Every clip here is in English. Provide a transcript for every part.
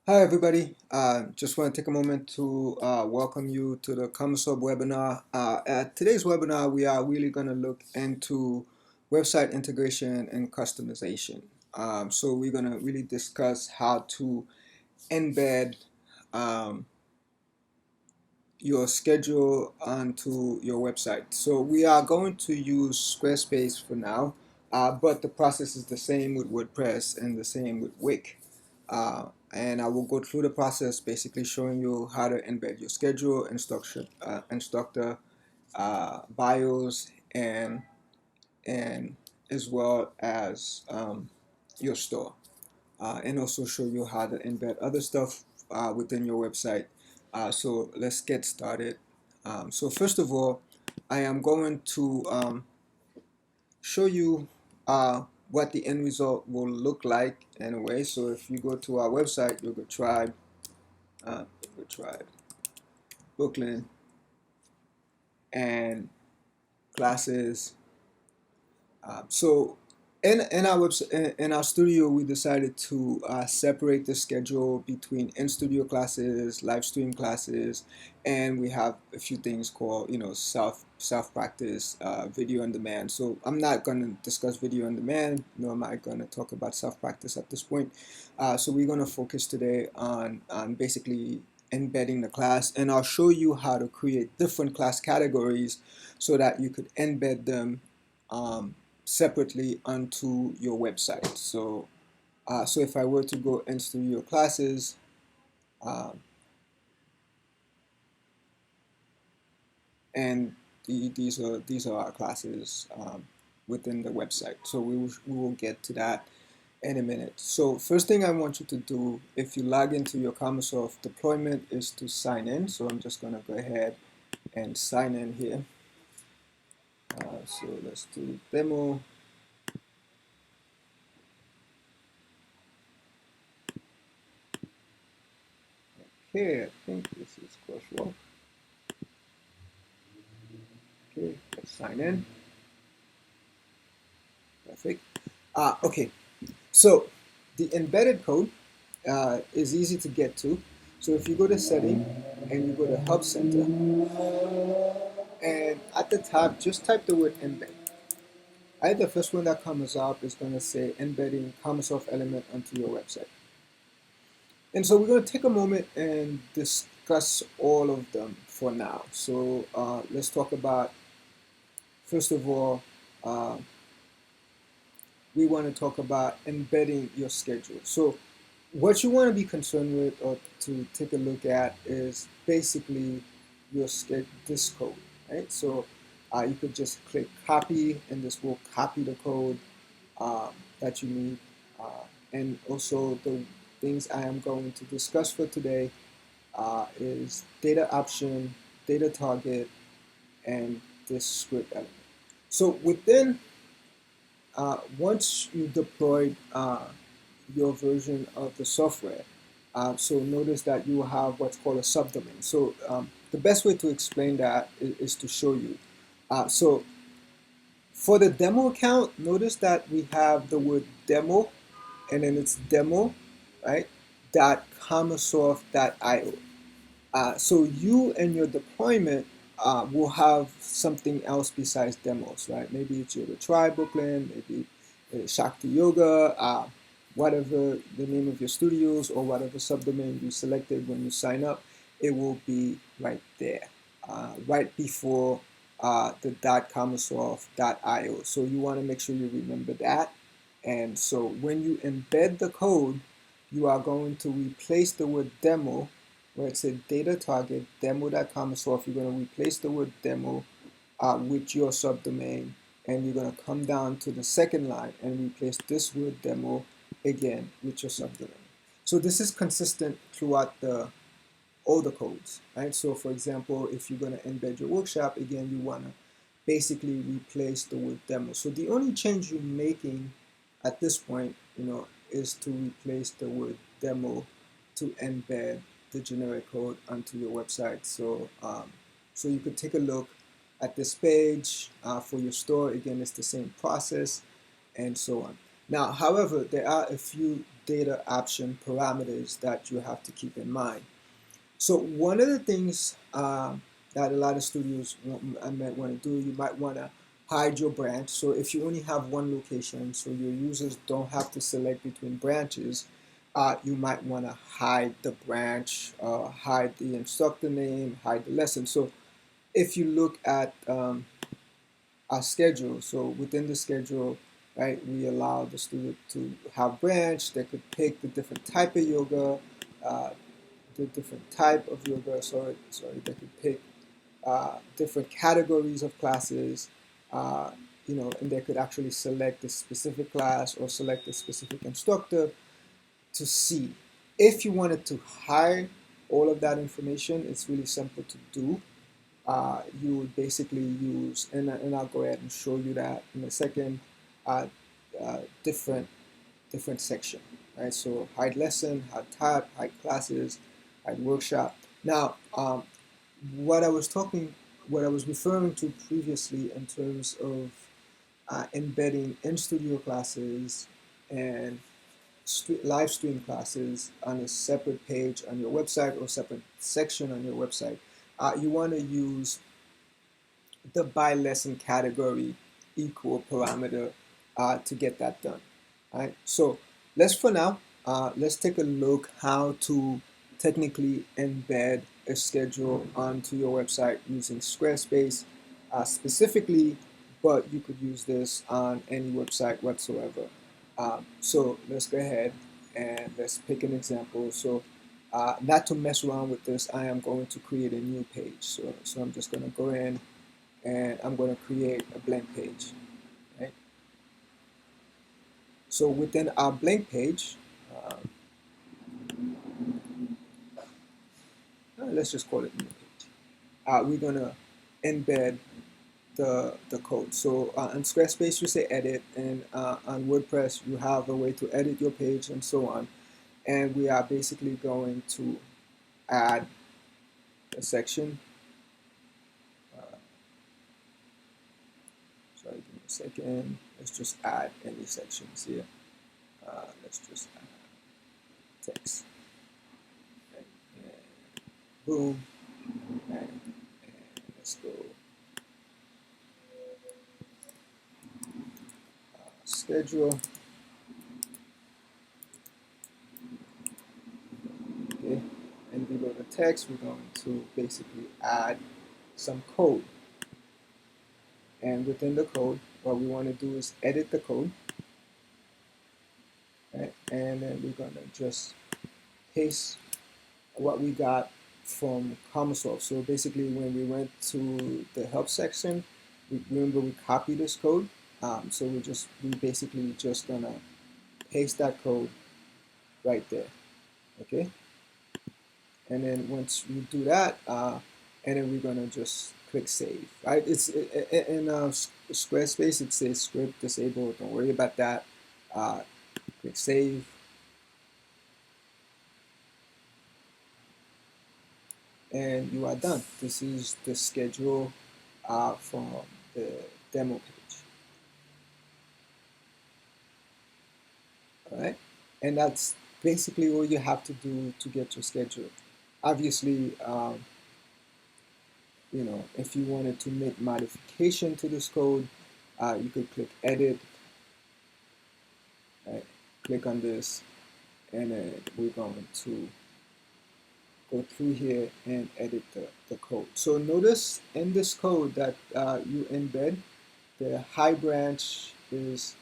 Hi everybody. Just want to take a moment to welcome you to the Karmasoft webinar. At today's webinar, we are really going to look into website integration and customization. So we're going to really discuss how to embed um, your schedule onto your website. So we are going to use SquareSpace for now, but the process is the same with WordPress and the same with Wix. And I will go through the process, basically showing you how to embed your schedule, instructor bios, and as well as your store, and also show you how to embed other stuff within your website. So let's get started. So first of all, I am going to show you what the end result will look like anyway. So if you go to our website, you'll go tribe Brooklyn and classes. So in our in our studio, we decided to separate the schedule between in-studio classes, live stream classes, and we have a few things called, self practice, video on demand. So I'm not going to discuss video on demand, nor am I going to talk about self practice at this point. So we're going to focus today on basically embedding the class, and I'll show you how to create different class categories so that you could embed them separately onto your website. So if I were to go into your classes, um, and these are our classes within the website. So we will get to that in a minute. So first thing I want you to do, if you log into your Karmasoft deployment, is to sign in. So I'm just going to go ahead and sign in here. So let's do demo. Okay, I think this is crosswalk. Okay, let's sign in. Perfect. Okay, so the embedded code is easy to get to. So if you go to setting and you go to Help Center, and at the top, just type the word embed. The first one that comes up is going to say embedding Karmasoft element onto your website. And so we're going to take a moment and discuss all of them for now. So let's talk about, first of all, uh, we want to talk about embedding your schedule. So what you want to be concerned with or to take a look at is basically your this code, right? So you could just click copy, and this will copy the code that you need. And also the things I am going to discuss for today is data option, data target, and this script element. So within once you deploy your version of the software, so notice that you will have what's called a subdomain. So the best way to explain that is to show you. So for the demo account, notice that we have the word demo, and then it's demo, right? .karmasoft.io. So you and your deployment will have something else besides demos, right? Maybe it's your Try Brooklyn, maybe Shakti Yoga, whatever the name of your studios or whatever subdomain you selected when you sign up, it will be right there, right before the .karmasoft.io. So you want to make sure you remember that. And so when you embed the code, you are going to replace the word demo where it said data target demo.karmasoft. You're going to replace the word demo with your subdomain, and you're going to come down to the second line and replace this word demo again with your subdomain. So this is consistent throughout all the codes, right? So for example, if you're going to embed your workshop, again, you want to basically replace the word demo. So the only change you're making at this point, is to replace the word demo to embed the generic code onto your website. So you could take a look at this page for your store. Again, it's the same process and so on. Now, however, there are a few data option parameters that you have to keep in mind. So one of the things that a lot of studios might want to do, you might want to hide your branch. So if you only have one location, so your users don't have to select between branches, you might want to hide the branch, hide the instructor name, hide the lesson. So if you look at our schedule, so within the schedule, right, we allow the student to have branch. They could pick the different type of yoga, uh, the different type of yoga. Sorry, they could pick different categories of classes. Uh, and they could actually select a specific class or select a specific instructor to see. If you wanted to hide all of that information, it's really simple to do. You would basically use, and I'll go ahead and show you that in a second, uh, different section, right? So hide lesson, hide tab, hide classes, hide workshop. Now, what I was talking, what I was referring to previously in terms of embedding in studio classes and live stream classes on a separate page on your website or separate section on your website, you want to use the by lesson category equal parameter to get that done. All right. So for now, let's take a look how to technically embed a schedule onto your website using SquareSpace specifically, but you could use this on any website whatsoever. So let's go ahead and let's pick an example. So not to mess around with this, I am going to create a new page. So I'm just going to go in and I'm going to create a blank page. Right? So within our blank page, let's just call it new page. We're going to embed the code. So on Squarespace, you say edit, and on WordPress, you have a way to edit your page and so on. And we are basically going to add a section. Sorry, give me a second. Let's just add any sections here. Let's just add text. Okay. And boom. And let's go schedule. Okay. And below the text, we're going to basically add some code. And within the code, what we want to do is edit the code. Right? And then we're going to just paste what we got from Karmasoft. So basically, when we went to the help section, remember we copied this code. So we basically just gonna paste that code right there. Okay. And then once we do that, and then we're gonna just click save. Right. It's in Squarespace. It says script disabled. Don't worry about that. Click save. And you are done. This is the schedule from the demo page. All right, and that's basically all you have to do to get your schedule. Obviously, if you wanted to make modification to this code, you could click edit, right? Click on this, and then we're going to go through here and edit the code. So notice in this code that you embed, the high branch is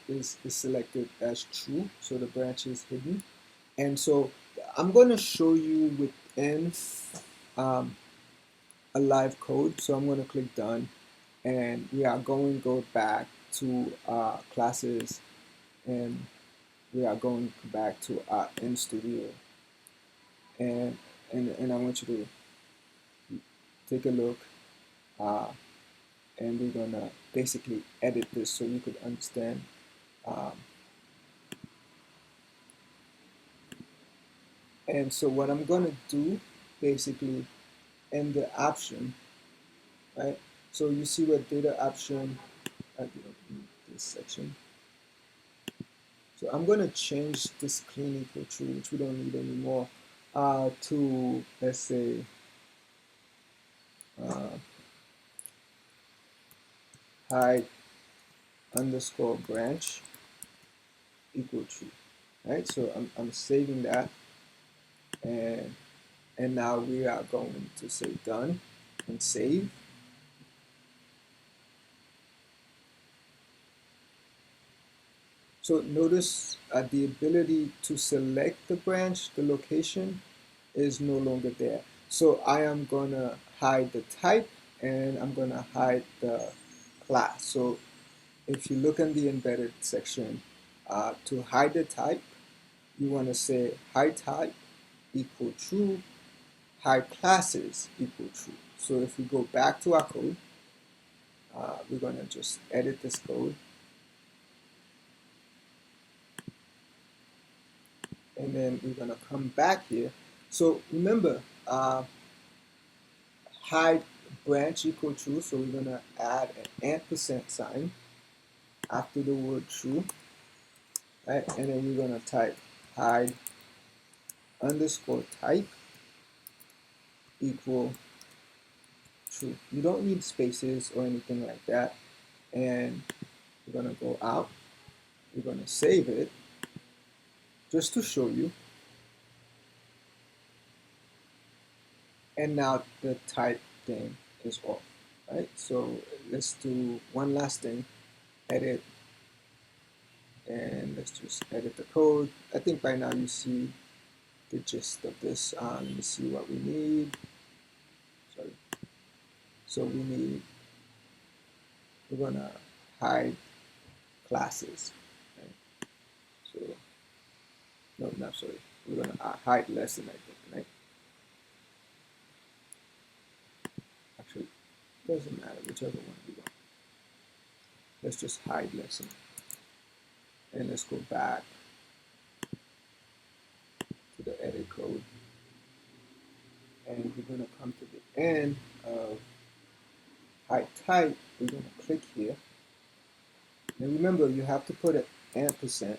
selected as true, so the branch is hidden. And so I'm going to show you within a live code. So I'm going to click done, and we are going to go back to classes, and we are going back to our in studio, and I want you to take a look, and we're gonna basically edit this so you could understand. And so what I'm gonna do basically in the option, right? So you see what data option, this section. So I'm going to change this clean equal true, which we don't need anymore, to, let's say, uh, hide underscore branch equal true. Right? So I'm saving that, and now we are going to say done and save. So notice the ability to select the branch, the location, is no longer there. So I am gonna hide the type, and I'm gonna hide the class. So if you look in the embedded section, to hide the type, you wanna say hide type equal true, hide classes equal true. So if we go back to our code, we're gonna just edit this code, and then we're gonna come back here. So remember, hide branch equal true, so we're gonna add an ampersand sign after the word true, right? And then we're gonna type hide underscore type equal true. You don't need spaces or anything like that. And we're gonna go out, we're gonna save it just to show you. And now the type thing is off, right? So let's do one last thing, edit, and let's just edit the code. I think by now you see the gist of this. Let me see what we need. Sorry. So we're gonna hide classes. Right? So no, not sorry. We're gonna hide lesson, I think, right? Actually, doesn't matter, whichever one we want. Let's just hide lesson, and let's go back to the edit code, and we're gonna come to the end of hide type. We're gonna click here, and remember you have to put an ampersand,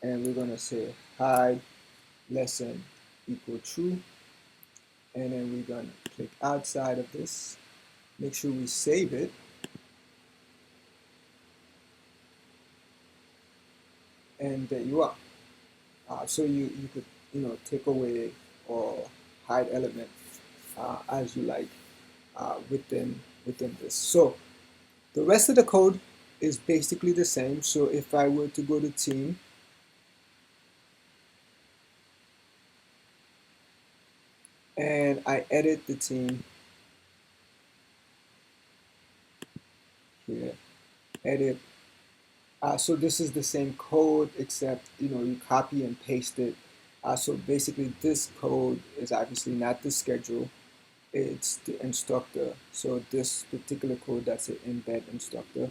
and we're gonna say hide lesson equal true, and then we're gonna click outside of this, make sure we save it, and there you are. So you could take away or hide element as you like within this. So the rest of the code is basically the same. So if I were to go to team, and I edit the team here, edit. So this is the same code, except you copy and paste it. So basically, this code is obviously not the schedule; it's the instructor. So this particular code, that's an embed instructor.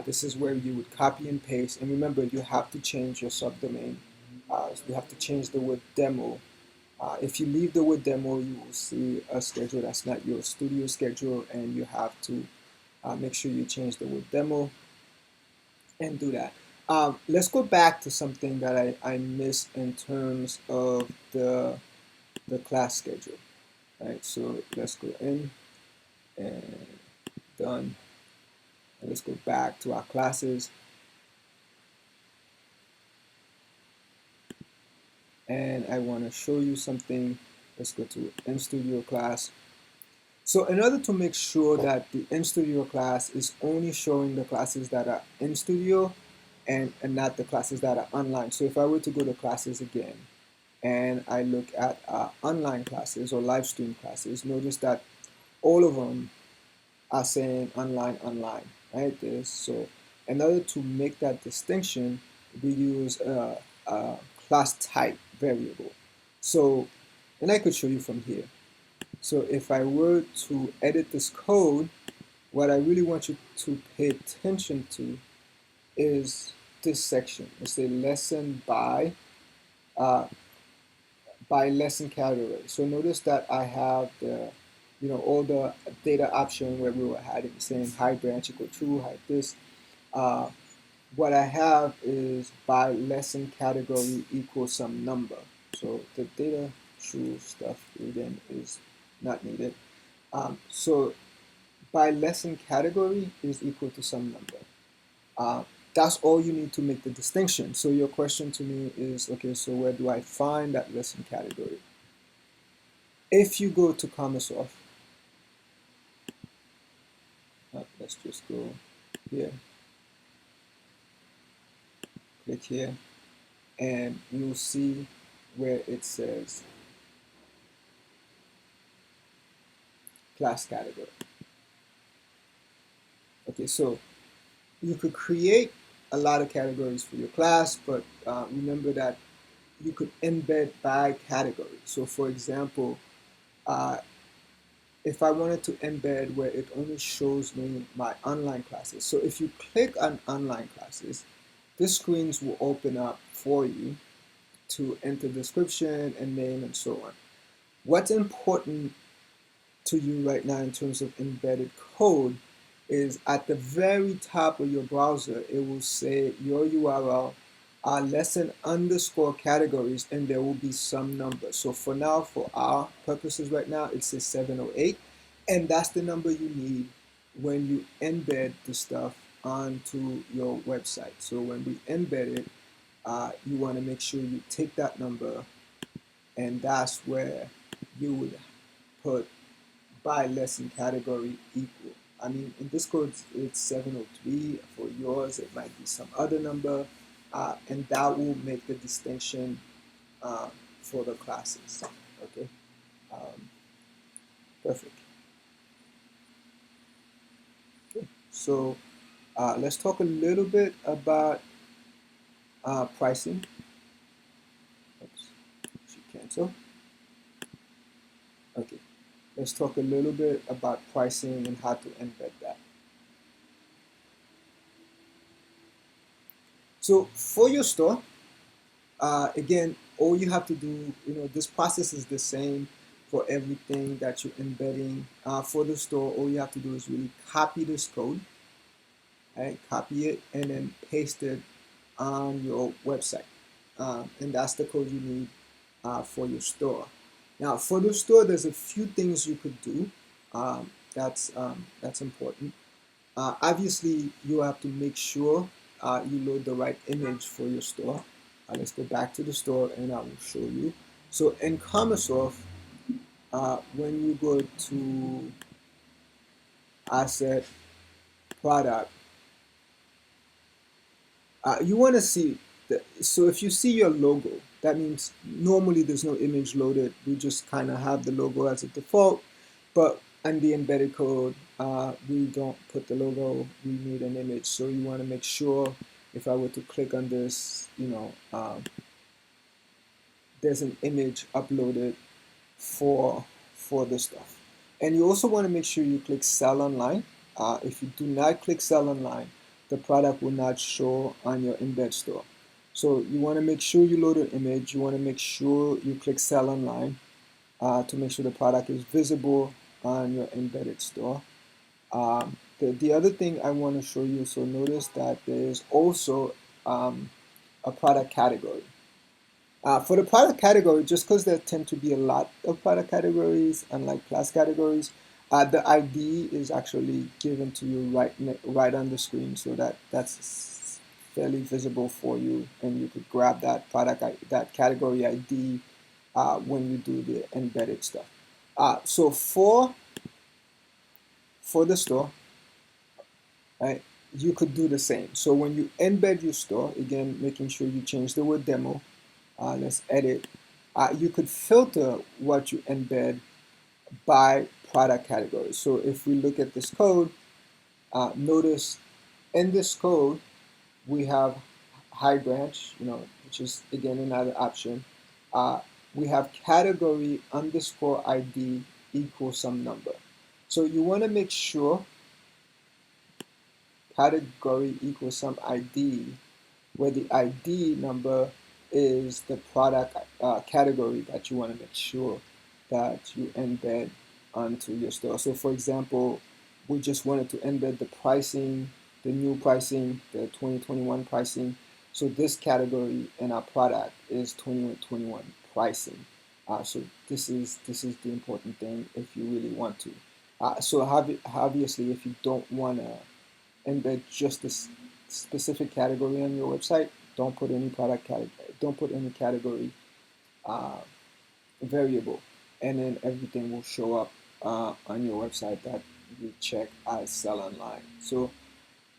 This is where you would copy and paste. And remember, you have to change your subdomain. You have to change the word demo. If you leave the word demo, you will see a schedule that's not your studio schedule, and you have to make sure you change the word demo and do that. Let's go back to something that I missed in terms of the class schedule. Right, so let's go in and done. And let's go back to our classes. And I want to show you something. Let's go to InStudio class. So in order to make sure that the InStudio class is only showing the classes that are in Studio and not the classes that are online. So if I were to go to classes again and I look at online classes or live stream classes, notice that all of them are saying online, online, right? So in order to make that distinction, we use a class type variable. So, and I could show you from here. So if I were to edit this code, what I really want you to pay attention to is this section. It's a lesson uh, by lesson category. So notice that I have the, all the data option where we were saying hide branch equal true, hide this. what I have is by lesson category equals some number. So the data true stuff again is not needed. So by lesson category is equal to some number. Uh, that's all you need to make the distinction. So your question to me is, okay, so where do I find that lesson category? If you go to Karmasoft, let's just go here, click here, and you'll see where it says class category. Okay, so you could create a lot of categories for your class, but remember that you could embed by category. So for example, uh, if I wanted to embed where it only shows me my online classes. So if you click on online classes, the screens will open up for you to enter description and name and so on. What's important to you right now in terms of embedded code is at the very top of your browser, it will say your URL lesson underscore categories, and there will be some number. So for now, for our purposes right now, it says 708, and that's the number you need when you embed the stuff onto your website. So when we embed it, you want to make sure you take that number, and that's where you would put by lesson category equal. I mean, in this code, it's 703. For yours, it might be some other number, and that will make the distinction uh, for the classes. Okay, um, perfect. Okay. So let's talk a little bit about pricing. Oops, should cancel. Okay, let's talk a little bit about pricing and how to embed that. So for your store, again, all you have to do, this process is the same for everything that you're embedding for the store. All you have to do is really copy this code, right? Copy it and then paste it on your website. And that's the code you need for your store. Now, for the store, there's a few things you could do that's important. Obviously, you have to make sure you load the right image for your store. Let's go back to the store and I will show you. So in Karmasoft, when you go to asset product, you want to see so if you see your logo, that means normally there's no image loaded. We just kind of have the logo as a default, but in the embedded code, we don't put the logo. We need an image. So you want to make sure if I were to click on this, there's an image uploaded for the stuff. And you also want to make sure you click sell online. If you do not click sell online, the product will not show on your embed store. So you want to make sure you load an image. You want to make sure you click sell online to make sure the product is visible on your embedded store. The other thing I want to show you, so notice that there's also a product category. For the product category, just because there tend to be a lot of product categories, unlike class categories, the ID is actually given to you right on the screen, so that's fairly visible for you, and you could grab that that category ID when you do the embedded stuff. So for the store, right, you could do the same. So when you embed your store, again, making sure you change the word demo. Let's edit. You could filter what you embed by product category. So if we look at this code, notice in this code we have high branch, which is again another option. We have category underscore ID equals some number. So you want to make sure category equals some ID, where the ID number is the product category that you want to make sure that you embed onto your store. So for example, we just wanted to embed the pricing the new pricing, the 2021 pricing. So this category in our product is 2021 pricing. So this is the important thing if you really want to. So obviously, if you don't want to embed just this specific category on your website, don't put any product category, don't put any category uh, variable, and then everything will show up on your website that you check as sell online. So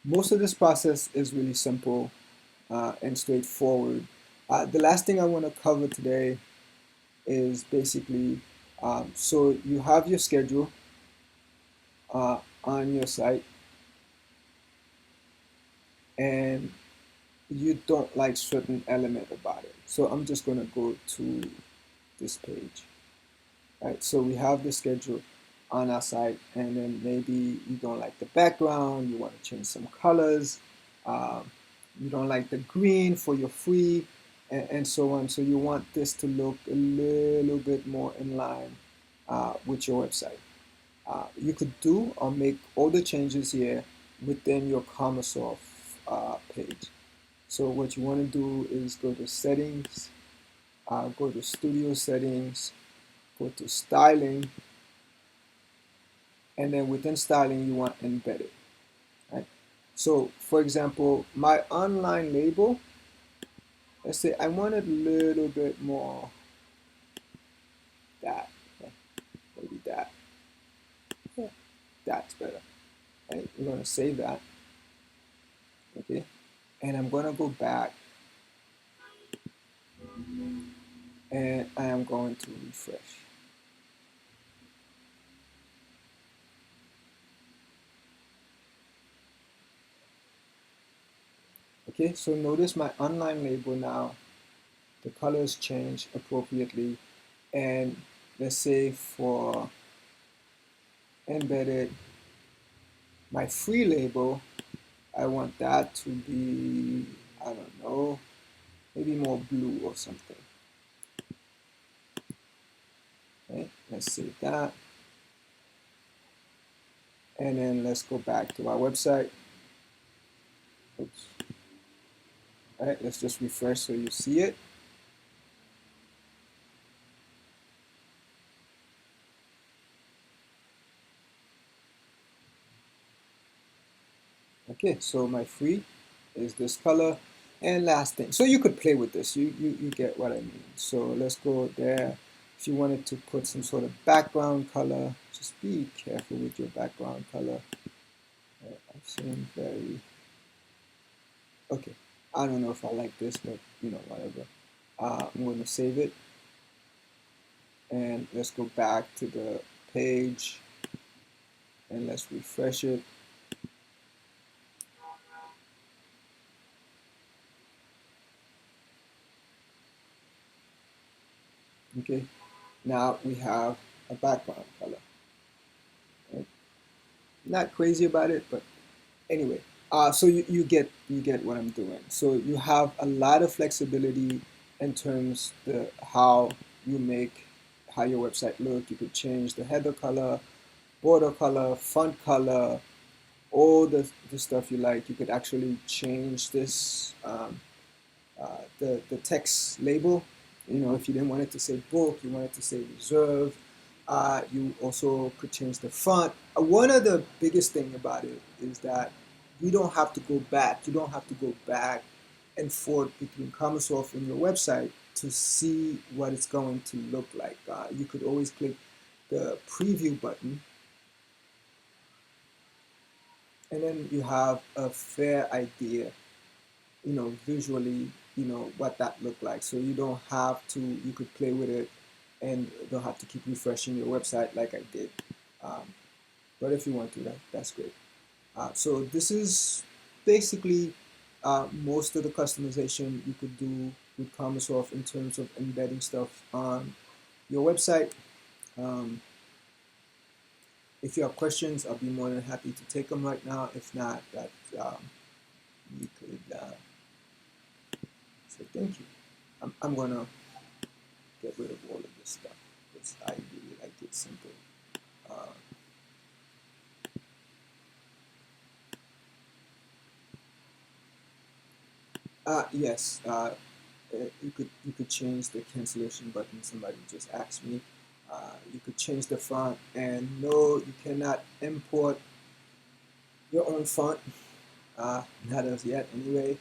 most of this process is really simple and straightforward. The last thing I want to cover today is basically so you have your schedule on your site, and you don't like certain element about it. So I'm just going to go to this page. Right, so we have the schedule on our site, and then maybe you don't like the background, you want to change some colors, um, you don't like the green for your free, and so on. So you want this to look a little bit more in line with your website. You could do or make all the changes here within your Karmasoft page. So what you want to do is go to settings, go to studio settings, go to styling, and then within styling you want embedded, right? So for example, my online label, let's say I want it a little bit more that, okay, maybe that, yeah, that's better, right? We're going to save that, okay, and I'm going to go back and I am going to refresh. Okay, so notice my online label now, the colors change appropriately, and let's say for embedded, my free label, I want that to be, I don't know, maybe more blue or something. Okay, let's save that. And then let's go back to our website. Oops. All right, let's just refresh so you see it. Okay, so my free is this color. And last thing, so you could play with this. You get what I mean. So let's go there. If you wanted to put some sort of background color, just be careful with your background color. I've seen very, okay, I don't know if I like this, but you know, whatever. I'm going to save it, and let's go back to the page and let's refresh it. Okay, now we have a background color. Right? Not crazy about it, but anyway. So you get what I'm doing. So you have a lot of flexibility in terms the how you make how your website look. You could change the header color, border color, font color, all the stuff you like. You could actually change this the text label. You know, if you didn't want it to say book, you want it to say reserve. You also could change the font. One of the biggest thing about it is that you don't have to go back. You don't have to go back and forth between Karmasoft and your website to see what it's going to look like. You could always click the preview button, and then you have a fair idea, you know, visually, you know, what that looked like. So you don't have to, you could play with it and don't have to keep refreshing your website like I did. Um, but if you want to, that's great. So this is basically most of the customization you could do with Karmasoft in terms of embedding stuff on your website. Um, if you have questions, I'll be more than happy to take them right now. If not, that you could say thank you. I'm gonna get rid of all of this stuff because I really like it simple. Uh, Yes. You could change the cancellation button. Somebody just asked me. You could change the font, and no, you cannot import your own font. Not as yet, anyway.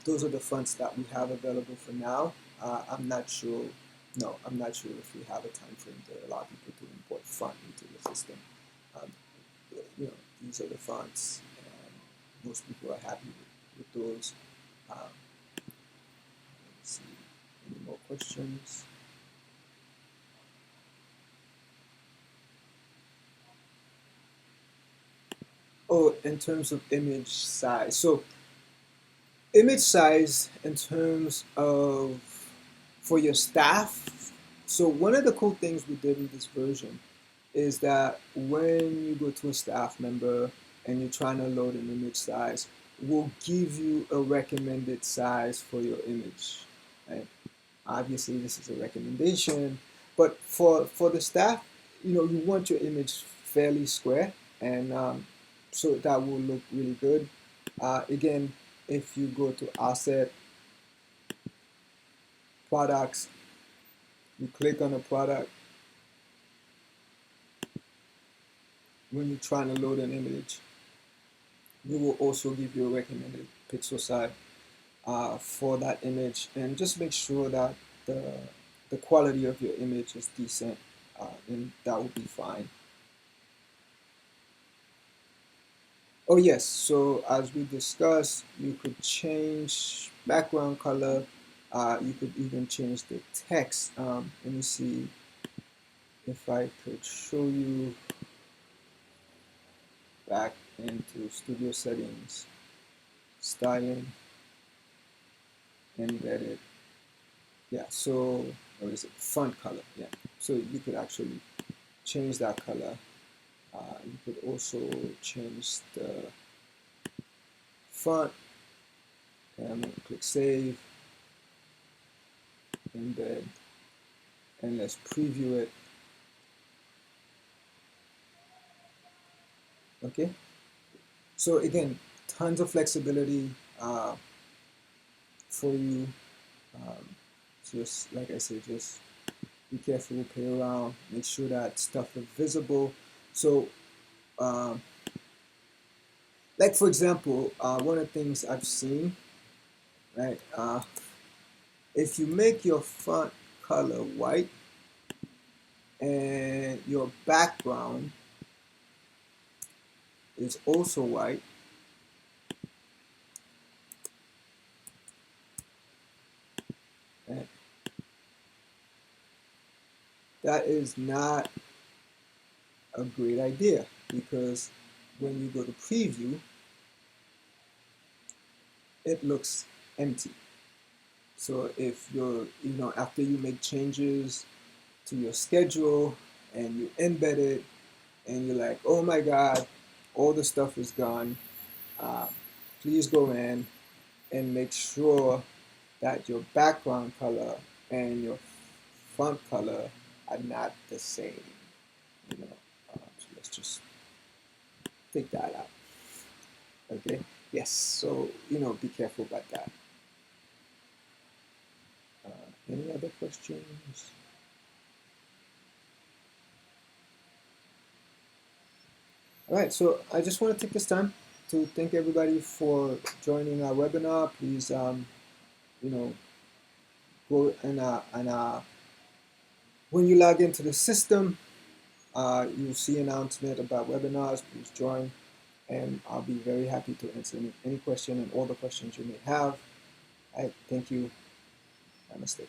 Those are the fonts that we have available for now. I'm not sure. No, I'm not sure if we have a time frame to allow people to import font into the system. Um, these are the fonts, and most people are happy with those. Let's see, any more questions? Oh, in terms of image size. So image size in terms of for your staff. So one of the cool things we did in this version is that when you go to a staff member and you're trying to load an image size, we'll give you a recommended size for your image. Right? Obviously, this is a recommendation, but for the staff, you want your image fairly square, and so that will look really good. Again, if you go to Asset, Products, you click on a product. When you're trying to load an image, we will also give you a recommended pixel size for that image, and just make sure that the quality of your image is decent, and that will be fine. Oh yes, so as we discussed, you could change background color. You could even change the text. Let me see if I could show you back into Studio Settings, Styling, Embedded. Yeah, so what is it? Font color. Yeah, so you could actually change that color. You could also change the font. And I'm going to click Save, Embed, and let's preview it. Okay, so again, tons of flexibility for you. Just like I said, just be careful, play around, make sure that stuff is visible. So, um, like for example, one of the things I've seen, right? If you make your font color white and your background is also white, right? That is not a great idea, because when you go to preview, it looks empty. So if after you make changes to your schedule and you embed it and you're like, oh my God, all the stuff is gone, uh, please go in and make sure that your background color and your font color are not the same. So let's just take that out. Okay. Yes. So be careful about that. Any other questions? All right. So I just want to take this time to thank everybody for joining our webinar. Please, go and when you log into the system, you'll see an announcement about webinars. Please join, and I'll be very happy to answer any question and all the questions you may have. All right. Thank you. Namaste.